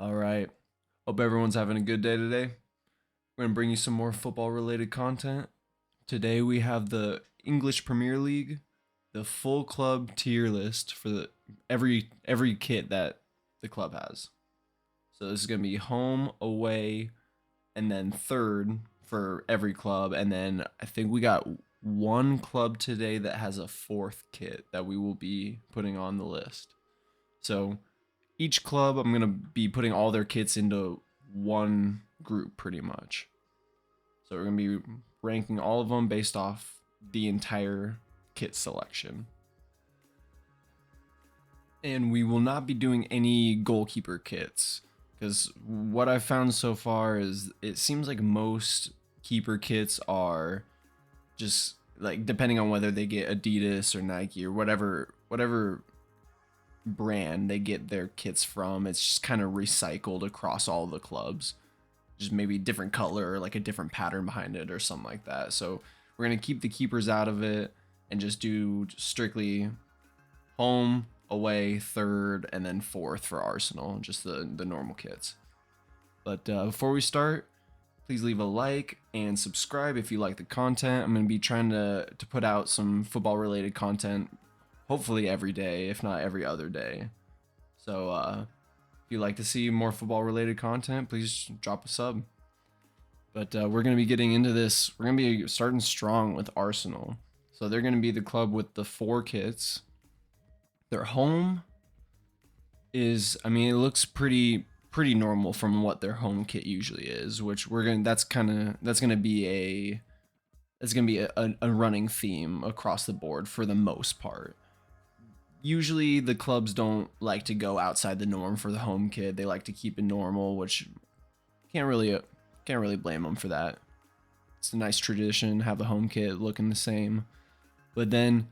All right. Hope everyone's having a good day today. We're going to bring you some more football related content. Today we have the English Premier League, the full club tier list for every kit that the club has. So this is going to be home, away, and then third for every club, and then I think we got one club today that has a fourth kit that we will be putting on the list. So each club, I'm going to be putting all their kits into one group pretty much. So we're going to be ranking all of them based off the entire kit selection. And we will not be doing any goalkeeper kits because what I've found so far is it seems like most keeper kits are just like, depending on whether they get Adidas or Nike or whatever brand they get their kits from, it's just kind of recycled across all the clubs, just maybe different color or like a different pattern behind it or something like that. So we're going to keep the keepers out of it and just do strictly home, away, third, and then fourth for Arsenal, just the normal kits. But before we start, please leave a like and subscribe if you like the content. I'm going to be trying to put out some football related content hopefully every day, if not every other day. So if you'd like to see more football related content, please drop a sub. But we're going to be getting into this. We're going to be starting strong with Arsenal. So they're going to be the club with the 4 kits. Their home is, I mean, it looks pretty normal from what their home kit usually is, which that's going to be a running theme across the board for the most part. Usually the clubs don't like to go outside the norm for the home kit. They like to keep it normal, which can't really blame them for that. It's a nice tradition, have the home kit looking the same. But then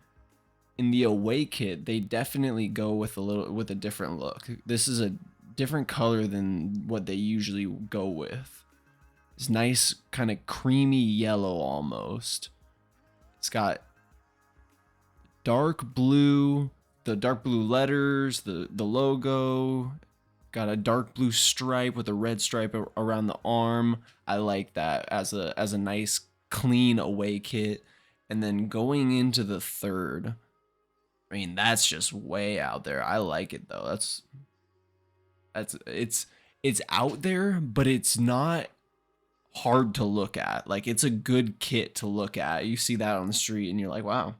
in the away kit, they definitely go with a different look. This is a different color than what they usually go with. It's nice kind of creamy yellow almost. It's got dark blue, the dark blue letters, the logo, got a dark blue stripe with a red stripe around the arm. I like that as a nice clean away kit. And then going into the third, I mean, that's just way out there. I like it though. It's out there, but it's not hard to look at. Like, it's a good kit to look at. You see that on the street and you're like, wow,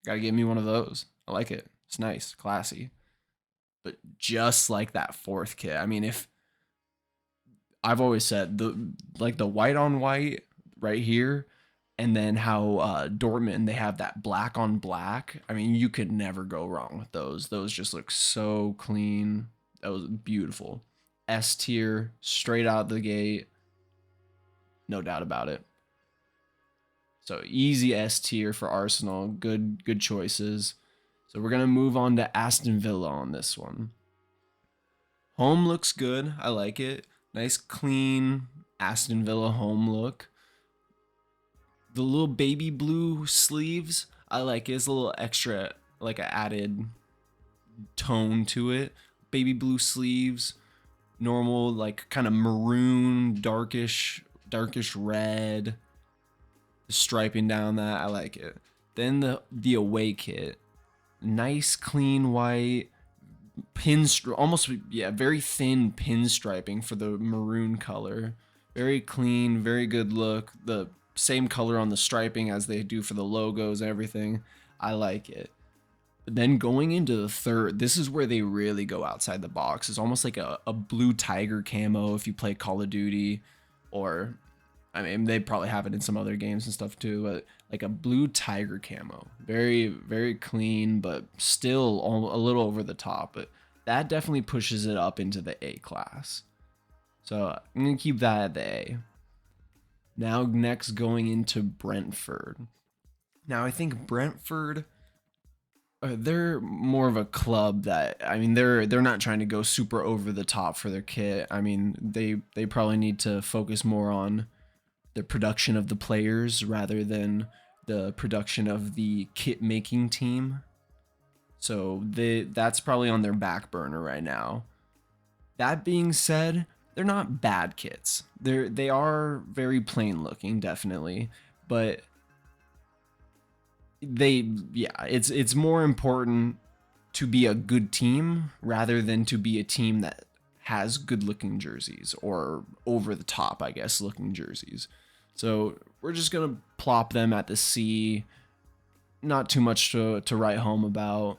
gotta get me one of those. I like it. It's nice, classy. But just like that fourth kit, I mean, if I've always said the white on white right here, and then how Dortmund, they have that black on black. I mean, you could never go wrong with those. Those just look so clean. That was beautiful. S tier, straight out the gate. No doubt about it. So easy S tier for Arsenal. Good choices. So we're going to move on to Aston Villa on this one. Home looks good. I like it. Nice, clean Aston Villa home look. The little baby blue sleeves, I like it. It's a little extra, like an added tone to it. Baby blue sleeves, normal, like kind of maroon, darkish red. The striping down that, I like it. Then the away kit. Nice clean white almost, yeah, very thin pinstriping for the maroon color. Very clean, very good look. The same color on the striping as they do for the logos and everything. I like it. But then going into the third, this is where they really go outside the box. It's almost like a blue tiger camo if you play Call of Duty, or I mean, they probably have it in some other games and stuff too, but like a blue tiger camo. Very clean, but still a little over the top. But that definitely pushes it up into the A class. So I'm going to keep that at the A. Now, next going into Brentford. Now, I think Brentford, they're more of a club that, I mean, they're not trying to go super over the top for their kit. I mean, they probably need to focus more on the production of the players rather than the production of the kit making team. So that's probably on their back burner right now. That being said, they're not bad kits. They are very plain looking, definitely, but it's more important to be a good team rather than to be a team that has good looking jerseys or over the top, I guess, looking jerseys. So we're just gonna plop them at the C. Not too much to write home about.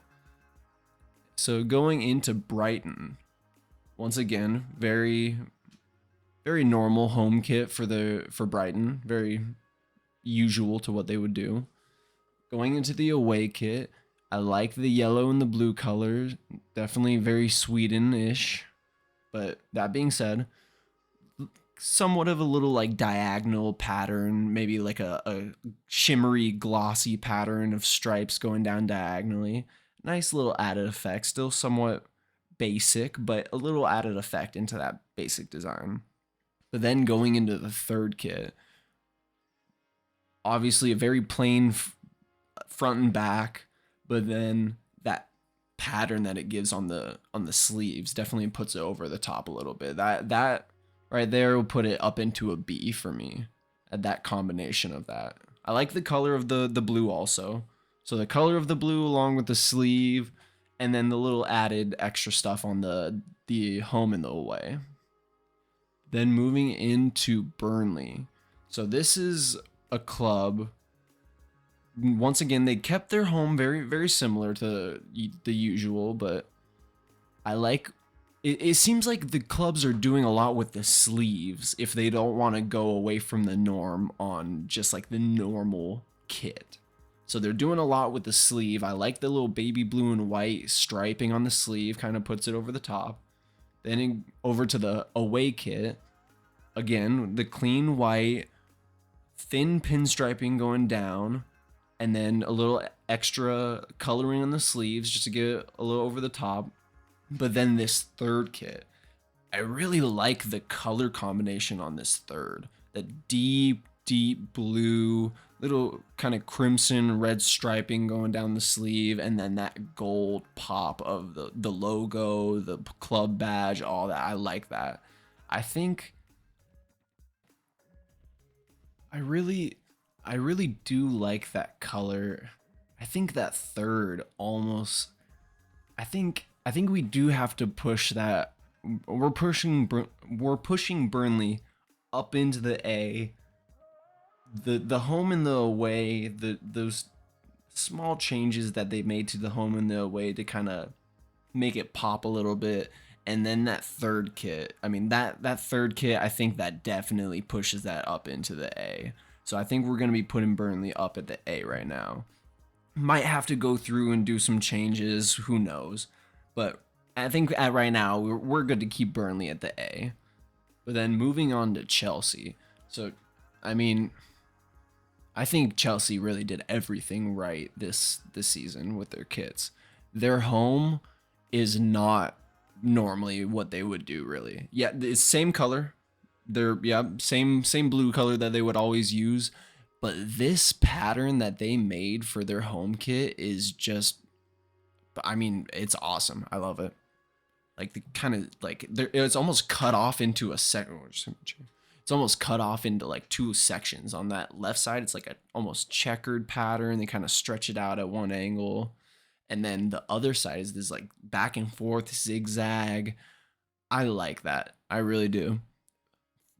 So going into Brighton, once again, very normal home kit for Brighton, very usual to what they would do. Going into the away kit, I like the yellow and the blue colors, definitely very Sweden-ish. But that being said, somewhat of a little like diagonal pattern, maybe like a shimmery, glossy pattern of stripes going down diagonally. Nice little added effect, still somewhat basic, but a little added effect into that basic design. But then going into the third kit, obviously a very plain front and back, but then that pattern that it gives on the sleeves definitely puts it over the top a little bit. That right there will put it up into a B for me. At that combination of that, I like the color of the blue also. So the color of the blue along with the sleeve, and then the little added extra stuff on the home and the away. Then moving into Burnley. So this is a club. Once again, they kept their home very similar to the usual, but I like it seems like the clubs are doing a lot with the sleeves if they don't want to go away from the norm on just like the normal kit. So they're doing a lot with the sleeve. I like the little baby blue and white striping on the sleeve, kind of puts it over the top. Then over to the away kit, again, the clean white, thin pinstriping going down, and then a little extra coloring on the sleeves just to get it a little over the top. But then this third kit, I really like the color combination on this third. The deep blue, little kind of crimson red striping going down the sleeve, and then that gold pop of the logo, the club badge, all that. I like that. I think I really do like that color. I think that third almost I think we do have to push that. We're pushing Burnley up into the A. The home and the away, those small changes that they made to the home and the away to kind of make it pop a little bit. And then that third kit, I mean that third kit, I think that definitely pushes that up into the A. So I think we're going to be putting Burnley up at the A right now. Might have to go through and do some changes, who knows. But I think at right now we're good to keep Burnley at the A. But then moving on to Chelsea. So I mean, I think Chelsea really did everything right this season with their kits. Their home is not normally what they would do really. Yeah, it's same color. They're same blue color that they would always use, but this pattern that they made for their home kit is just, I mean, it's awesome. I love it. Like the kind of like it's almost cut off into a second. It's almost cut off into like two sections. On that left side, it's like a almost checkered pattern. They kind of stretch it out at one angle, and then the other side is this like back and forth zigzag. I like that. I really do.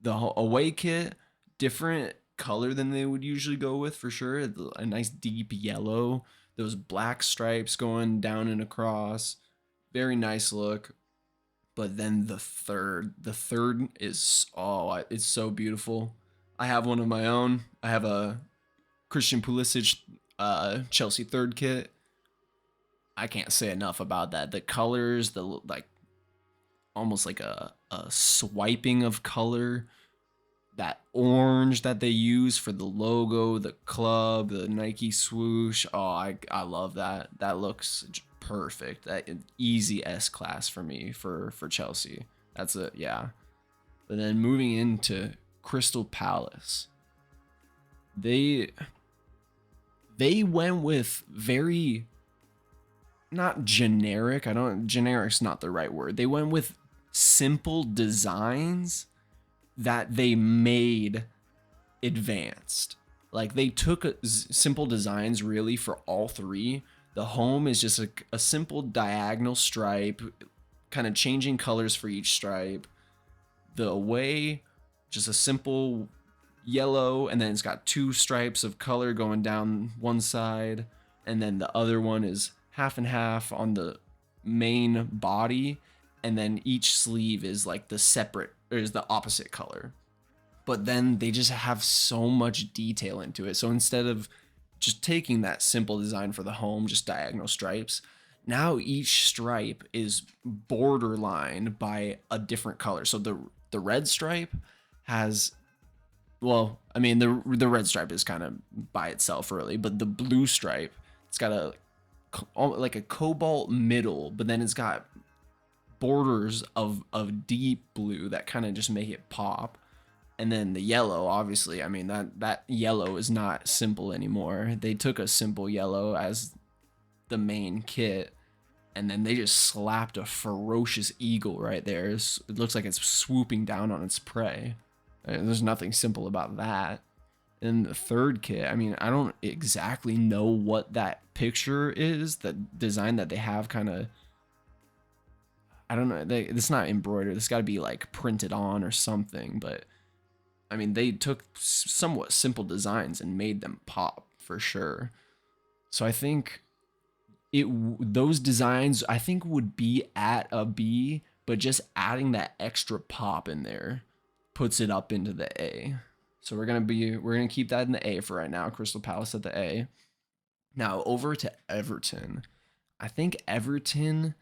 The away kit, different color than they would usually go with for sure. A nice deep yellow, those black stripes going down and across. Very nice look. But then the third is, it's so beautiful. I have one of my own. I have a Christian Pulisic Chelsea third kit. I can't say enough about that. The colors, the like almost like a swiping of color. That orange that they use for the logo, the club, the Nike swoosh. Oh, I love that. That looks perfect. That easy S class for me for Chelsea. That's it, yeah. But then moving into Crystal Palace, they went with very, not generic. Generic's not the right word. They went with simple designs that they made advanced. Like they took simple designs really for all three. The home is just a simple diagonal stripe, kind of changing colors for each stripe. The away, just a simple yellow, and then it's got two stripes of color going down one side, and then the other one is half and half on the main body, and then each sleeve is like the separate, or is the opposite color. But then they just have so much detail into it. So instead of just taking that simple design for the home, just diagonal stripes, now each stripe is borderlined by a different color. So the red stripe has, well, I mean, the red stripe is kind of by itself really, but the blue stripe, it's got like a cobalt middle, but then it's got borders of deep blue that kind of just make it pop. And then the yellow, obviously, I mean, that yellow is not simple anymore. They took a simple yellow as the main kit, and then they just slapped a ferocious eagle right there. It looks like it's swooping down on its prey. There's nothing simple about that. And the third kit, I mean, I don't exactly know what that picture is, that design that they have kind of, I don't know, it's not embroidered. It's got to be like printed on or something, but I mean, they took somewhat simple designs and made them pop for sure. So I think those designs, I think, would be at a B, but just adding that extra pop in there puts it up into the A. So we're gonna keep that in the A for right now. Crystal Palace at the A. Now over to Everton. I think Everton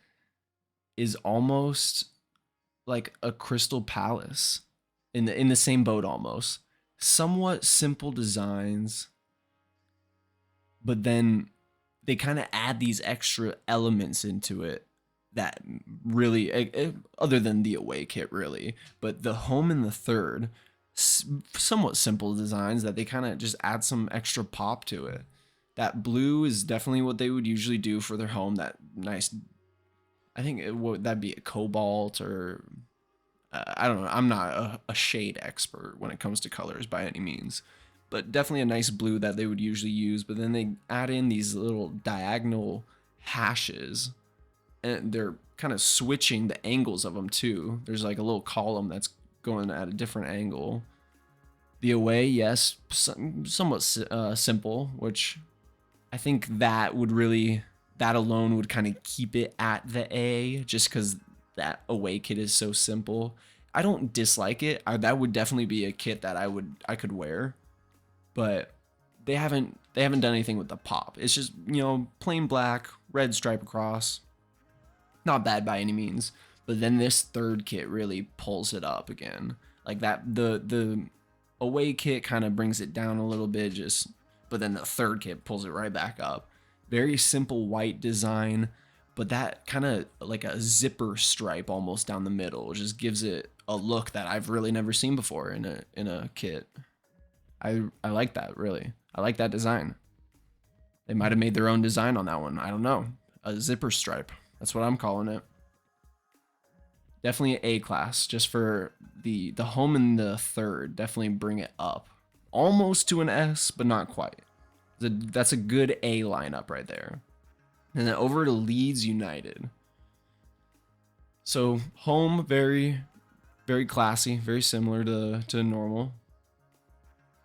is almost like a Crystal Palace, in the same boat almost. Somewhat simple designs, but then they kind of add these extra elements into it that really, other than the away kit really, but the home and the third, somewhat simple designs that they kind of just add some extra pop to it. That blue is definitely what they would usually do for their home. That nice, I think that'd be a cobalt, or I don't know. I'm not a shade expert when it comes to colors by any means, but definitely a nice blue that they would usually use. But then they add in these little diagonal hashes, and they're kind of switching the angles of them too. There's like a little column that's going at a different angle. The away, yes, somewhat simple, which I think that alone would kind of keep it at the A, just because that away kit is so simple. I don't dislike it. That would definitely be a kit that I could wear, but they haven't done anything with the pop. It's just, plain black, red stripe across. Not bad by any means, but then this third kit really pulls it up again. Like that, the away kit kind of brings it down a little bit, but then the third kit pulls it right back up. Very simple white design, but that kind of like a zipper stripe almost down the middle just gives it a look that I've really never seen before in a kit. I like that, really. I like that design. They might have made their own design on that one. I don't know. A zipper stripe. That's what I'm calling it. Definitely an A class, just for the home and the third. Definitely bring it up. Almost to an S, but not quite. That's a good A lineup right there. And then over to Leeds United. So home, very, very classy, very similar to normal.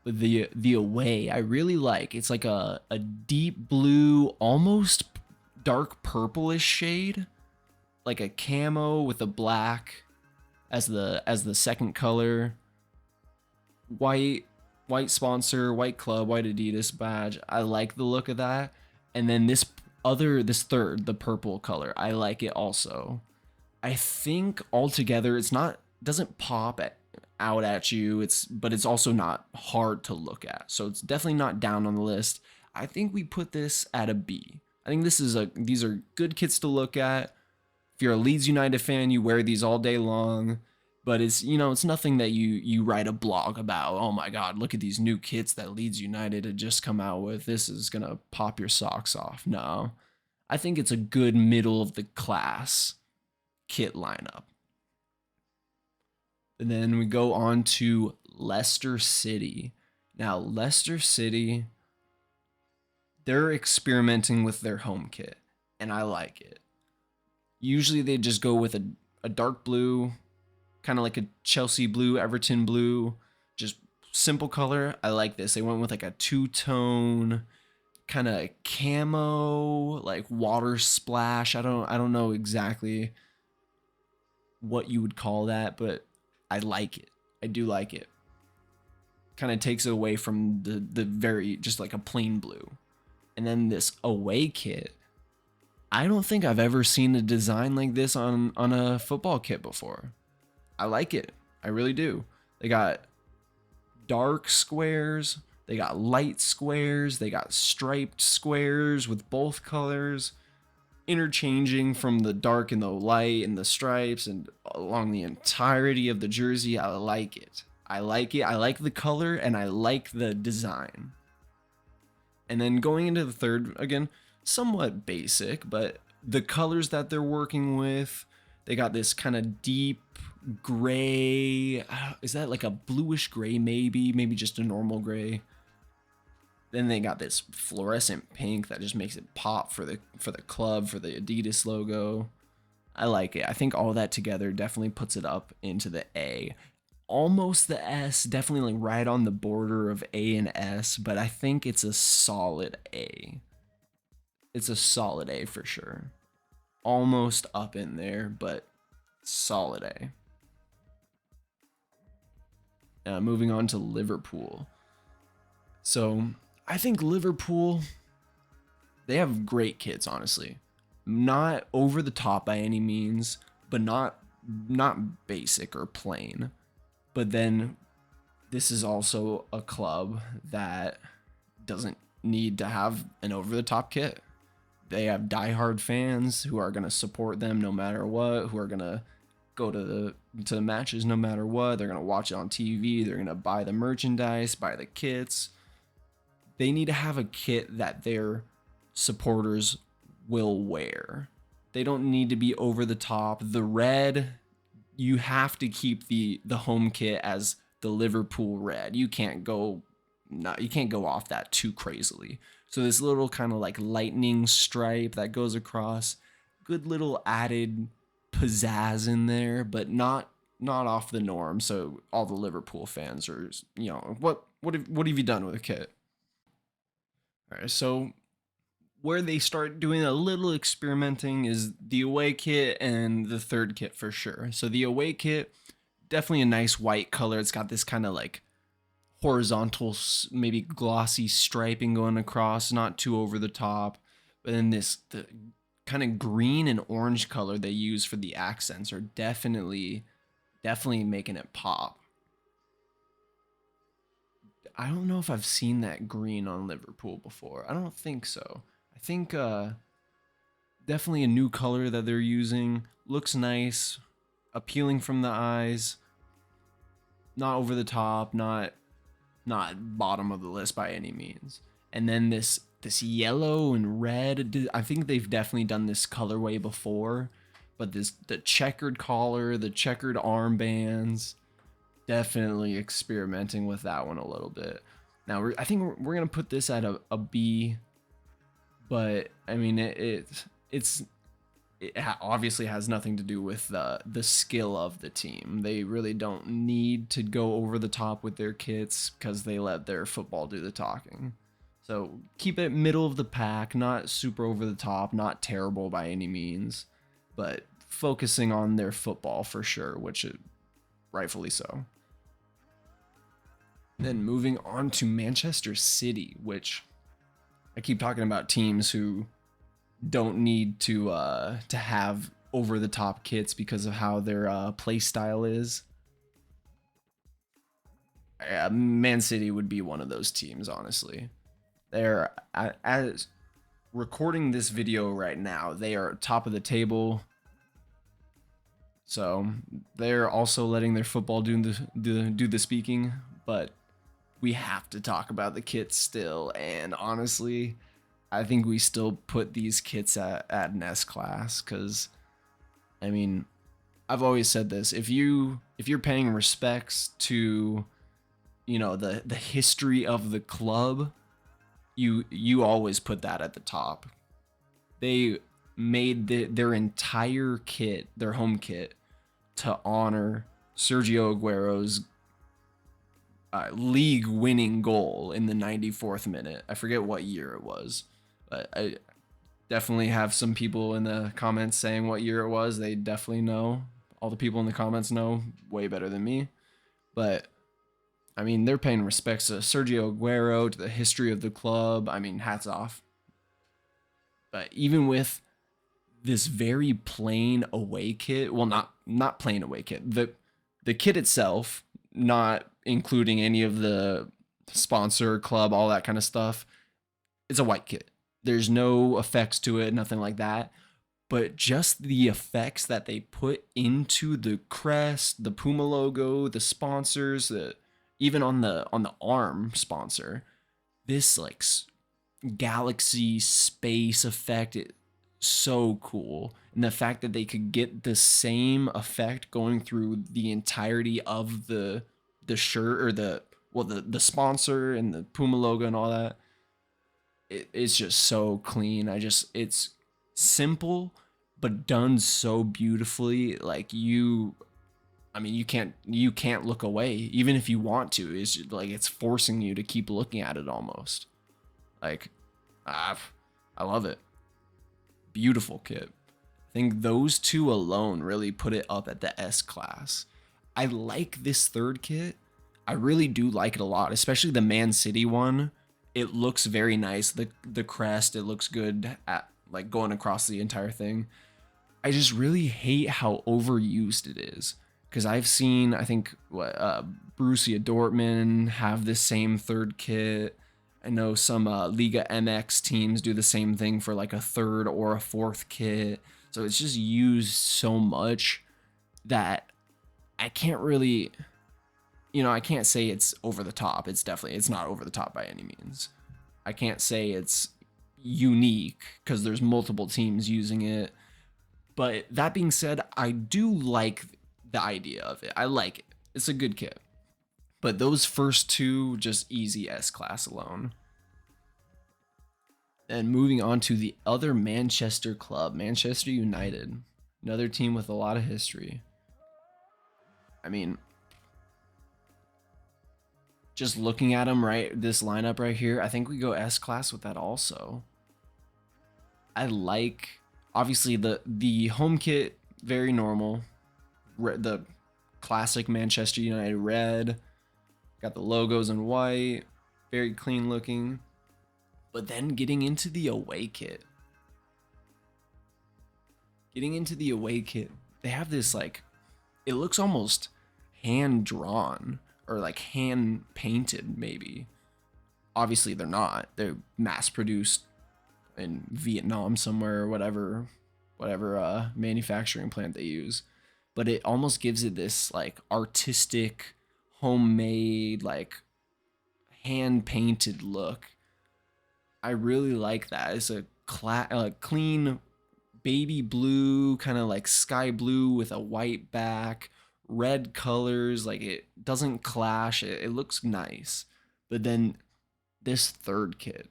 But the away, I really like. It's like a deep blue, almost dark purplish shade, like a camo with a black as the second color. White sponsor, white club, white Adidas badge. I like the look of that. And then this third, the purple color, I like it also. I think altogether doesn't pop out at you. But it's also not hard to look at. So it's definitely not down on the list. I think we put this at a B. I think these are good kits to look at. If you're a Leeds United fan, you wear these all day long. But it's nothing that you write a blog about. Oh my God, look at these new kits that Leeds United had just come out with. This is gonna pop your socks off. No, I think it's a good middle of the class kit lineup. And then we go on to Leicester City. Now, Leicester City, they're experimenting with their home kit, and I like it. Usually they just go with a dark blue, kind of like a Chelsea blue, Everton blue, just simple color. I like this. They went with like a two-tone kind of camo, like water splash. I don't know exactly what you would call that, but I like it. I do like it. Kind of takes it away from the very just like a plain blue. And then this away kit, I don't think I've ever seen a design like this on a football kit before. I like it. I really do. They got dark squares, they got light squares, they got striped squares with both colors, interchanging from the dark and the light and the stripes and along the entirety of the jersey. I like it. I like it. I like the color and I like the design. And then going into the third, again, somewhat basic, but the colors that they're working with, they got this kind of deep gray. Is that like a bluish gray? Maybe just a normal gray. Then they got this fluorescent pink that just makes it pop for the club, for the Adidas logo. I like it. I think all that together definitely puts it up into the A. Almost the S, definitely like right on the border of A and S, but I think it's a solid A. It's a solid A for sure. Almost up in there, but solid A. Moving on to Liverpool. So I think Liverpool, they have great kits, honestly. Not over the top by any means, but not basic or plain. But then this is also a club that doesn't need to have an over the top kit. They have diehard fans who are going to support them no matter what, who are going to go to the matches no matter what. They're going to watch it on TV. They're going to buy the merchandise, buy the kits. They need to have a kit that their supporters will wear. They don't need to be over the top. The red, you have to keep the home kit as the Liverpool red. You can't go off that too crazily. So this little kind of like lightning stripe that goes across, good little added pizzazz in there, but not off the norm. So all the Liverpool fans are, what have you done with a kit? All right, so where they start doing a little experimenting is the away kit and the third kit for sure. So the away kit, definitely a nice white color. It's got this kind of like horizontal, maybe glossy striping going across, not too over the top. But then the kind of green and orange color they use for the accents are definitely making it pop. I don't know if I've seen that green on Liverpool before. I don't think so. I think definitely a new color that they're using. Looks nice, appealing from the eyes. Not over the top, not bottom of the list by any means. And then this yellow and red, I think they've definitely done this colorway before, but the checkered collar, the checkered armbands, definitely experimenting with that one a little bit. Now I think we're gonna put this at a B, but I mean it obviously has nothing to do with the skill of the team. They really don't need to go over the top with their kits because they let their football do the talking. So keep it middle of the pack, not super over the top, not terrible by any means, but focusing on their football for sure, which is rightfully so. Then moving on to Manchester City, which I keep talking about teams who don't need to have over the top kits because of how their play style is. Man City would be one of those teams, honestly. They're as recording this video right now, they are top of the table. So they're also letting their football do the speaking, but we have to talk about the kits still. And honestly, I think we still put these kits at an S class because, I mean, I've always said this. If you're paying respects to, the history of the club, you always put that at the top. They made their entire kit, their home kit, to honor Sergio Aguero's league-winning goal in the 94th minute. I forget what year it was, but I definitely have some people in the comments saying what year it was. They definitely know. All the people in the comments know way better than me. But I mean, they're paying respects to Sergio Aguero, to the history of the club. I mean, hats off. But even with this very plain away kit, well, not plain away kit, the kit itself, not including any of the sponsor, club, all that kind of stuff, it's a white kit. There's no effects to it, nothing like that. But just the effects that they put into the crest, the Puma logo, the sponsors, even on the arm sponsor, this like galaxy space effect, it's so cool. And the fact that they could get the same effect going through the entirety of the shirt, or the sponsor and the Puma logo and all that, it's just so clean. It's simple but done so beautifully. Like you can't look away even if you want to. It's just, like, it's forcing you to keep looking at it almost. Like, I love it. Beautiful kit. I think those two alone really put it up at the S class. I like this third kit. I really do like it a lot, especially the Man City one. It looks very nice. The crest, it looks good at like going across the entire thing. I just really hate how overused it is, because I've seen, I think, Borussia Dortmund have this same third kit. I know some Liga MX teams do the same thing for like a third or a fourth kit. So it's just used so much that I can't really, I can't say it's over the top. It's not over the top by any means. I can't say it's unique because there's multiple teams using it. But that being said, I do like the idea of it. I like it. It's a good kit. But those first two, just easy S class alone. And moving on to the other Manchester club, Manchester United. Another team with a lot of history. I mean, just looking at them, right, this lineup right here, I think we go S class with that also. I like, obviously, the home kit, very normal. The classic Manchester United red. Got the logos in white. Very clean looking. But then getting into the away kit. They have this, like, it looks almost hand drawn or like hand painted maybe. Obviously they're not. They're mass produced in Vietnam somewhere, or whatever manufacturing plant they use. But it almost gives it this like artistic, homemade, like hand painted look. I really like that. It's a clean baby blue, kind of like sky blue with a white back, red colors. Like, it doesn't clash. It looks nice. But then this third kit,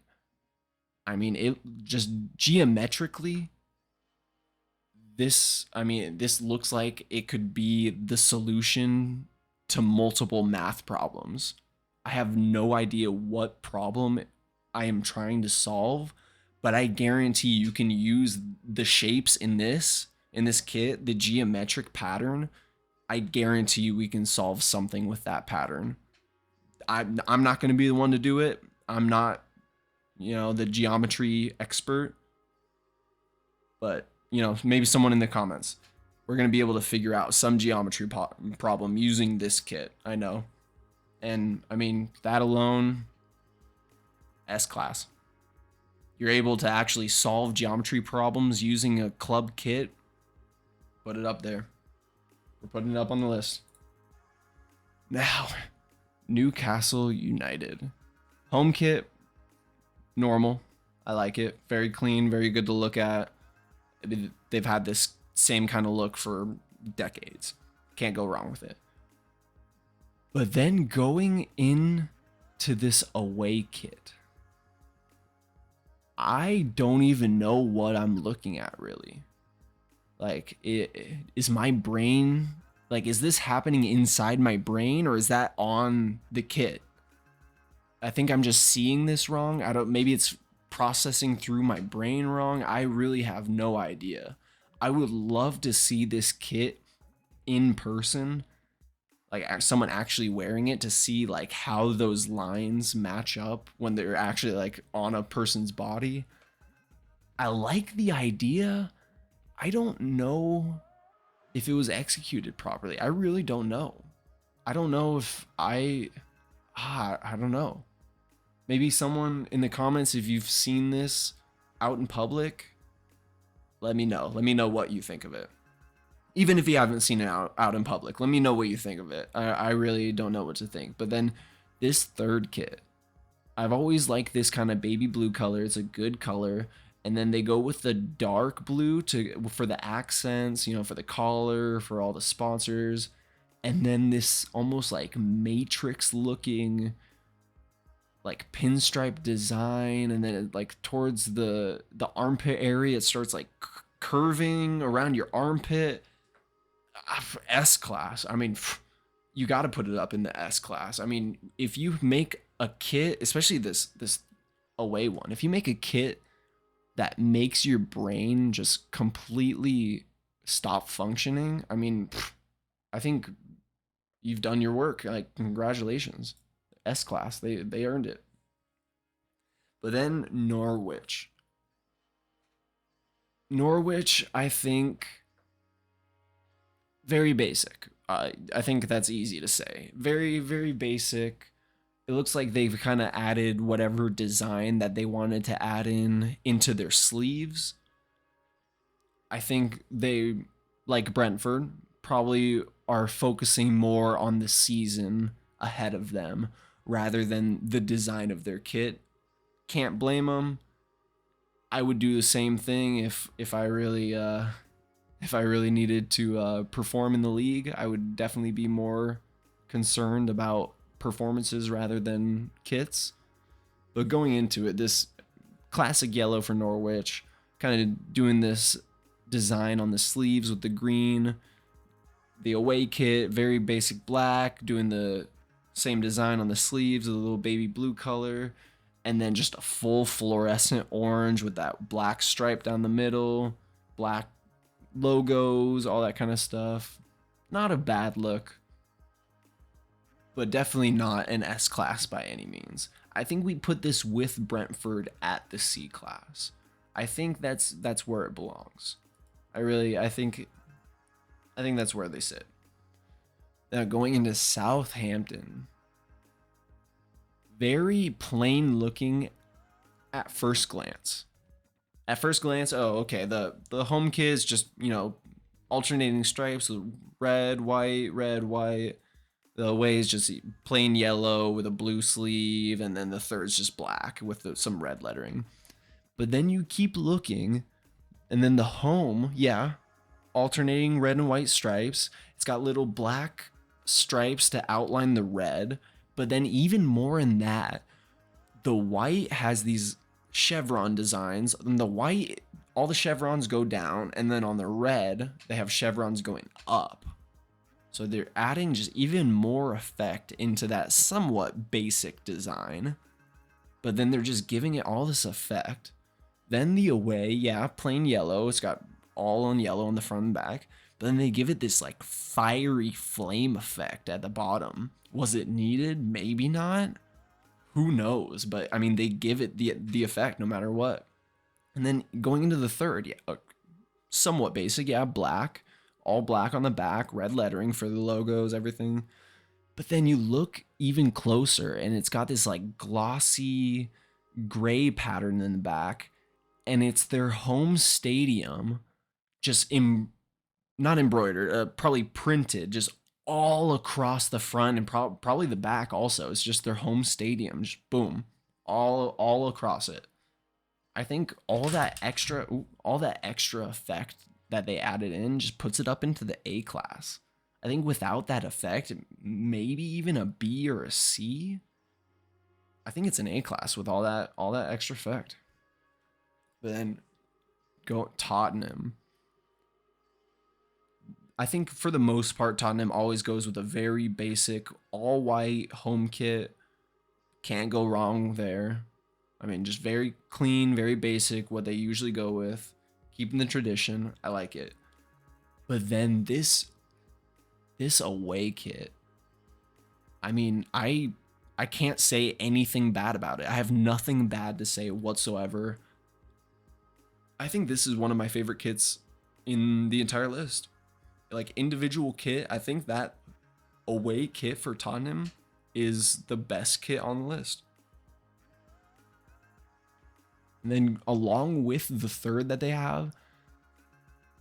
I mean, it just geometrically, this looks like it could be the solution to multiple math problems. I have no idea what problem I am trying to solve, but I guarantee you can use the shapes in this kit, the geometric pattern. I guarantee you we can solve something with that pattern. I'm not going to be the one to do it. I'm not, the geometry expert, but maybe someone in the comments. We're going to be able to figure out some geometry problem using this kit. I know. And I mean, that alone, S class. You're able to actually solve geometry problems using a club kit. Put it up there. We're putting it up on the list. Now, Newcastle United. Home kit, normal. I like it. Very clean, very good to look at. They've had this same kind of look for decades. Can't go wrong with it. But then going in to this away kit, I don't even know what I'm looking at really. Like, is my brain, like, is this happening inside my brain or is that on the kit? I think I'm just seeing this wrong. Maybe it's processing through my brain wrong. I really have no idea. I would love to see this kit in person, like someone actually wearing it, to see like how those lines match up when they're actually like on a person's body. I like the idea. I don't know if it was executed properly. I really don't know. I don't know if I don't know. Maybe someone in the comments, if you've seen this out in public, let me know. Let me know what you think of it. Even if you haven't seen it out in public, let me know what you think of it. I really don't know what to think. But then this third kit, I've always liked this kind of baby blue color. It's a good color. And then they go with the dark blue for the accents, you know, for the collar, for all the sponsors. And then this almost like Matrix looking like pinstripe design, and then it, like towards the armpit area, it starts like curving around your armpit. S class. I mean, you got to put it up in the S class. I mean, if you make a kit, especially this away one, if you make a kit that makes your brain just completely stop functioning, I mean, I think you've done your work. Like, congratulations. S class, they earned it. But then Norwich, I think very basic. I think that's easy to say. Very, very basic. It looks like they've kind of added whatever design that they wanted to add into their sleeves. I think they, like Brentford, probably are focusing more on the season ahead of them rather than the design of their kit. Can't blame them. I would do the same thing if I really needed to perform in the league. I would definitely be more concerned about performances rather than kits. But going into it, this classic yellow for Norwich, kind of doing this design on the sleeves with the green. The away kit, very basic black, doing the same design on the sleeves with a little baby blue color, and then just a full fluorescent orange with that black stripe down the middle, black logos, all that kind of stuff. Not a bad look, but definitely not an S class by any means. I think we put this with Brentford at the C class. I think that's where it belongs. I think that's where they sit. Now going into Southampton, very plain looking at first glance. At first glance, oh, okay, the home kit is just, you know, alternating stripes with red, white, red, white. The away is just plain yellow with a blue sleeve, and then the third's just black with some red lettering. But then you keep looking, and then the home, yeah, alternating red and white stripes. It's got little black stripes to outline the red, but then even more in that, the white has these chevron designs, and the white, all the chevrons go down, and then on the red, they have chevrons going up. So they're adding just even more effect into that somewhat basic design, but then they're just giving it all this effect. Then the away, yeah, plain yellow. It's got all on yellow on the front and back, but then they give it this like fiery flame effect at the bottom. Was it needed? Maybe not. Who knows? But I mean, they give it the effect no matter what. And then going into the third, yeah, somewhat basic, yeah, black, all black on the back, red lettering for the logos, everything. But then you look even closer, and it's got this like glossy gray pattern in the back, and it's their home stadium, just not embroidered, probably printed, just all across the front and probably the back also. It's just their home stadium, just boom, all across it. I think all that extra effect that they added in just puts it up into the A class. I think without that effect, maybe even a B or a C. I think it's an A class with all that extra effect. But then go Tottenham. I think for the most part, Tottenham always goes with a very basic all white home kit. Can't go wrong there. I mean, just very clean, very basic, what they usually go with. Keeping the tradition. I like it. But then this away kit. I mean, I can't say anything bad about it. I have nothing bad to say whatsoever. I think this is one of my favorite kits in the entire list. Like individual kit, I think that away kit for Tottenham is the best kit on the list. And then along with the third that they have,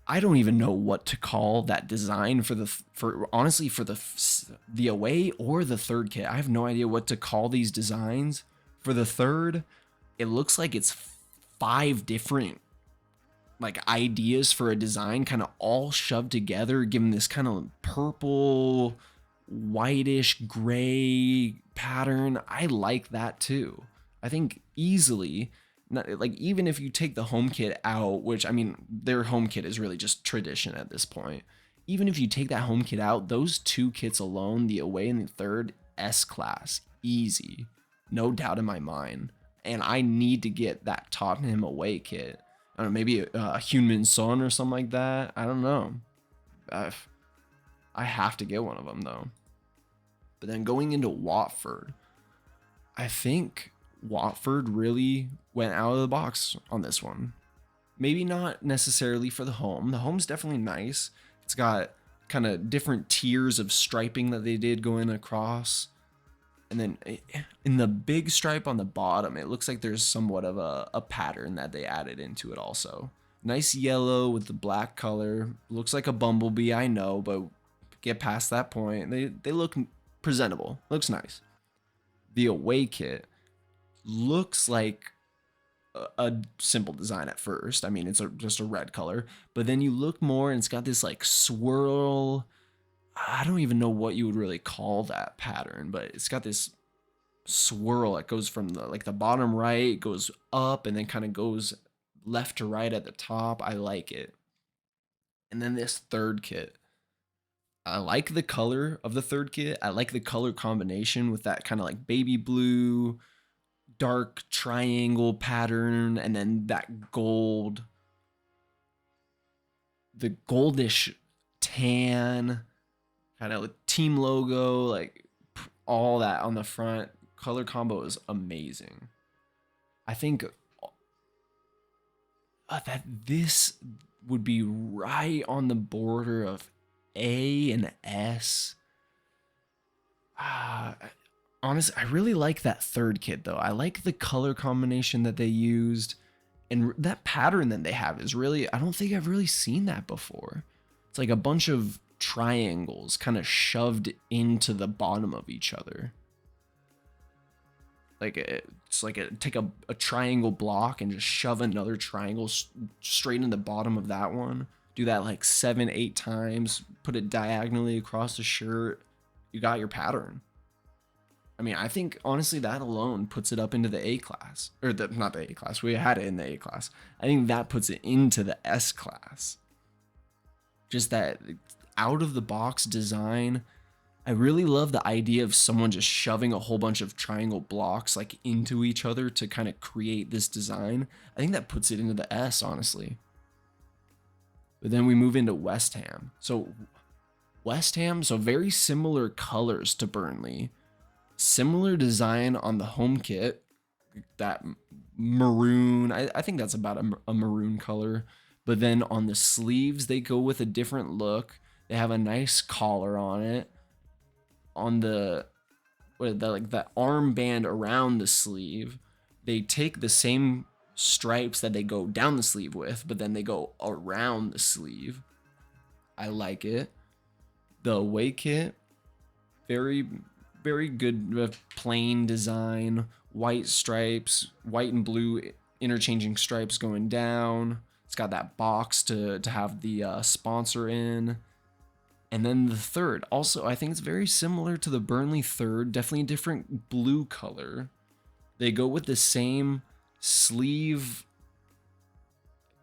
I don't even know what to call that design for the away or the third kit. I have no idea what to call these designs. For the third, it looks like it's 5 different like ideas for a design kind of all shoved together, giving this kind of purple, whitish, gray pattern. I like that too. I think easily, like even if you take the home kit out, which I mean, their home kit is really just tradition at this point. Even if you take that home kit out, those 2 kits alone, the away and the third, S class, easy, no doubt in my mind. And I need to get that Tottenham away kit. I don't know, maybe a Heung-min Son or something like that. I don't know. I have to get one of them though. But then going into Watford, I think Watford really went out of the box on this one. Maybe not necessarily for the home. The home's definitely nice. It's got kind of different tiers of striping that they did going across. And then in the big stripe on the bottom, it looks like there's somewhat of a pattern that they added into it also. Nice yellow with the black color. Looks like a bumblebee, I know, but get past that point. They look presentable. Looks nice. The away kit looks like a simple design at first. I mean, it's just a red color. But then you look more and it's got this like swirl. I don't even know what you would really call that pattern, but it's got this swirl. It goes from the bottom right, goes up, and then kind of goes left to right at the top. I like it. And then this third kit. I like the color of the third kit. I like the color combination with that kind of like baby blue, dark triangle pattern, and then that gold, the goldish tan, kind of with team logo, like all that on the front. Color combo is amazing. I think that this would be right on the border of A and S. Honestly, I really like that third kit though. I like the color combination that they used, and that pattern that they have is really, I don't think I've really seen that before. It's like a bunch of triangles kind of shoved into the bottom of each other. Like it's like take a triangle block and just shove another triangle straight in the bottom of that one. Do that like 7-8 times, put it diagonally across the shirt. You got your pattern. I mean, I think honestly that alone puts it up into the A class, or not the A class. We had it in the A class. I think that puts it into the S class. Just that out of the box design. I really love the idea of someone just shoving a whole bunch of triangle blocks like into each other to kind of create this design. I think that puts it into the S, honestly. But then we move into West Ham. So West Ham, so very similar colors to Burnley. Similar design on the home kit. That maroon, I think that's about a maroon color. But then on the sleeves, they go with a different look. They have a nice collar on it. On the armband around the sleeve, they take the same stripes that they go down the sleeve with, but then they go around the sleeve. I like it. The away kit, very, very good plain design. White stripes, white and blue interchanging stripes going down. It's got that box to have the sponsor in. And then the third, also, I think it's very similar to the Burnley third, definitely a different blue color. They go with the same sleeve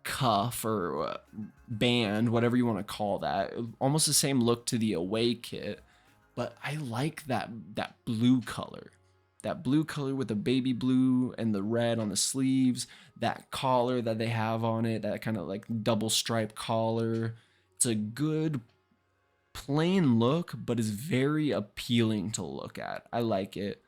cuff or band, whatever you want to call that. Almost the same look to the away kit, but I like that blue color. That blue color with the baby blue and the red on the sleeves, that collar that they have on it, that kind of like double stripe collar. It's a good plain look, but is very appealing to look at. I like it.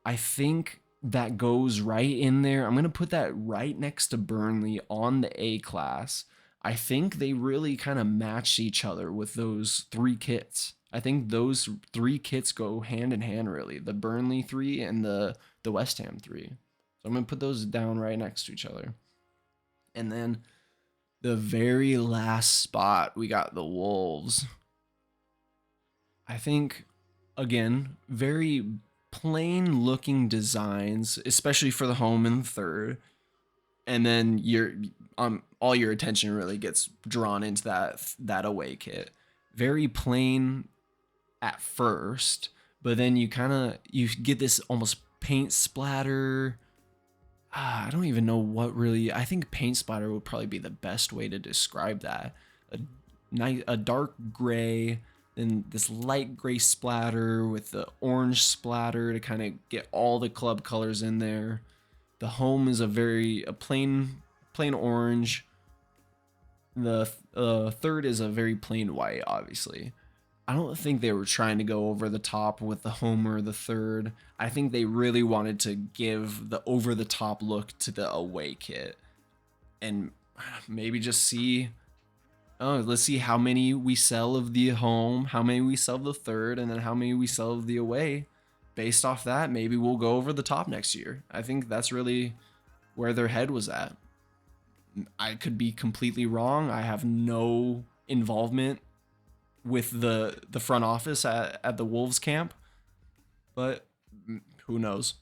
I think that goes right in there. I'm going to put that right next to Burnley on the A class. I think they really kind of match each other with those three kits. I think those three kits go hand in hand, really. The Burnley three and the West Ham three. So I'm going to put those down right next to each other. And then the very last spot, we got the Wolves. I think, again, very plain looking designs, especially for the home and third. And then all your attention really gets drawn into that away kit. Very plain at first, but then you get this almost paint splatter. I don't even know what really. I think paint splatter would probably be the best way to describe that. A dark gray, then this light gray splatter with the orange splatter to kind of get all the club colors in there. The home is a plain orange. The third is a very plain white, obviously. I don't think they were trying to go over the top with the home or the third. I think they really wanted to give the over the top look to the away kit, and maybe just see. Oh, let's see how many we sell of the home, how many we sell of the third, and then how many we sell of the away. Based off that, maybe we'll go over the top next year. I think that's really where their head was at. I could be completely wrong. I have no involvement with the front office at the Wolves camp, but who knows?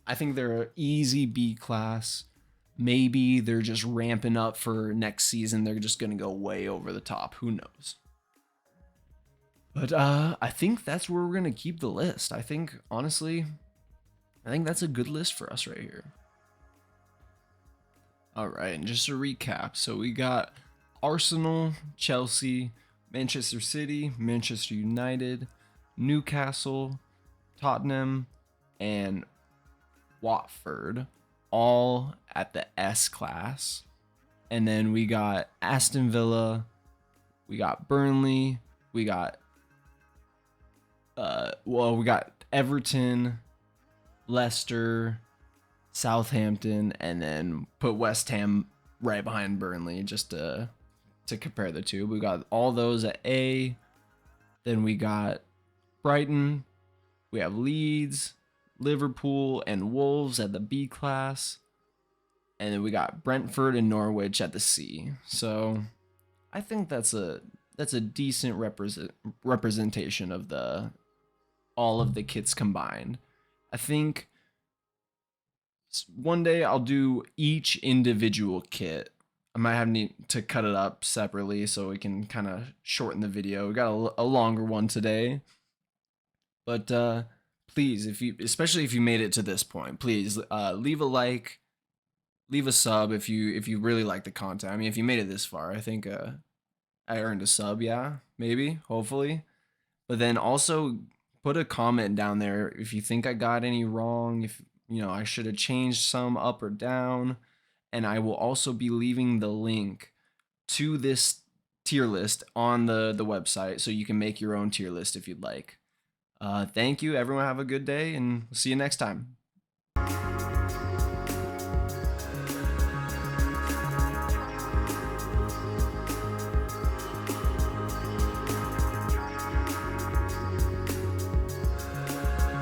I think they're an easy B class. Maybe they're just ramping up for next season. They're just going to go way over the top. Who knows? But I think that's where we're going to keep the list. I think, honestly, that's a good list for us right here. All right, and just to recap. So we got Arsenal, Chelsea, Manchester City, Manchester United, Newcastle, Tottenham, and Watford, all at the S class. And then we got Aston Villa, we got Burnley, we got we got Everton, Leicester, Southampton, and then put West Ham right behind Burnley just to compare the two. We got all those at A. Then we got Brighton, we have Leeds, Liverpool, and Wolves at the B class. And then we got Brentford and Norwich at the C. So I think that's a decent representation of all of the kits combined. I think one day I'll do each individual kit. I might have to cut it up separately so we can kind of shorten the video. We got a longer one today. But please, especially if you made it to this point, please leave a like, leave a sub if you really like the content. I mean, if you made it this far, I think I earned a sub, yeah, maybe, hopefully. But then also put a comment down there if you think I got any wrong, if I should have changed some up or down. And I will also be leaving the link to this tier list on the website so you can make your own tier list if you'd like. Thank you, everyone. Have a good day, and we'll see you next time.